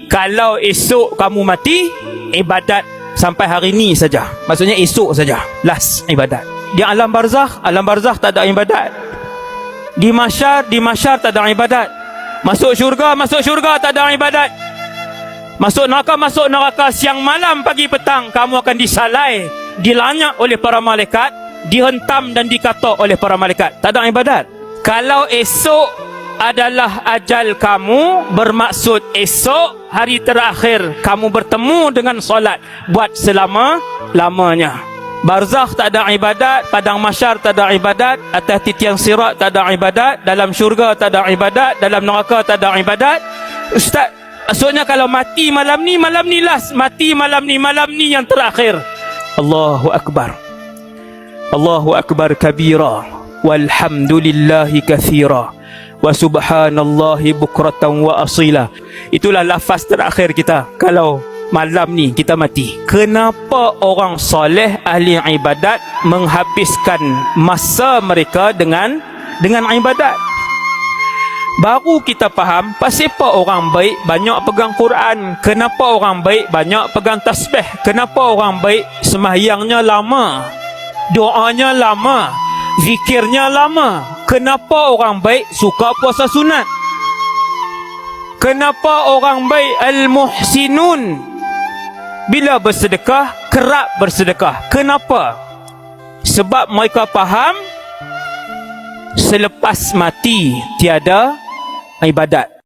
Kalau esok kamu mati, ibadat sampai hari ni saja. Maksudnya esok saja, last ibadat. Di alam barzakh tak ada ibadat. Di mahsyar tak ada ibadat. Masuk syurga tak ada ibadat. Masuk neraka siang malam pagi petang kamu akan disalai, dilanyak oleh para malaikat, dihentam dan dikatok oleh para malaikat. Tak ada ibadat. Kalau esok adalah ajal kamu, bermaksud esok hari terakhir kamu bertemu dengan solat buat selama-lamanya. Barzakh tak ada ibadat, padang mahsyar tak ada ibadat, atas titian sirat tak ada ibadat, dalam syurga tak ada ibadat, dalam neraka tak ada ibadat. Ustaz, maksudnya kalau mati malam ni last, mati malam ni yang terakhir. Allahu Akbar. Allahu Akbar kabira, walhamdulillahi kathira, wa subhanallahi bukratan wa asila. Itulah lafaz terakhir kita kalau malam ni kita mati. Kenapa orang soleh ahli ibadat menghabiskan masa mereka dengan ibadat? Baru kita faham pasal apa orang baik banyak pegang Quran, kenapa orang baik banyak pegang tasbih, kenapa orang baik sembahyangnya lama, doanya lama, zikirnya lama. Kenapa orang baik suka puasa sunat? Kenapa orang baik al-muhsinun bila bersedekah kerap bersedekah? Kenapa? Sebab mereka faham selepas mati tiada ibadat.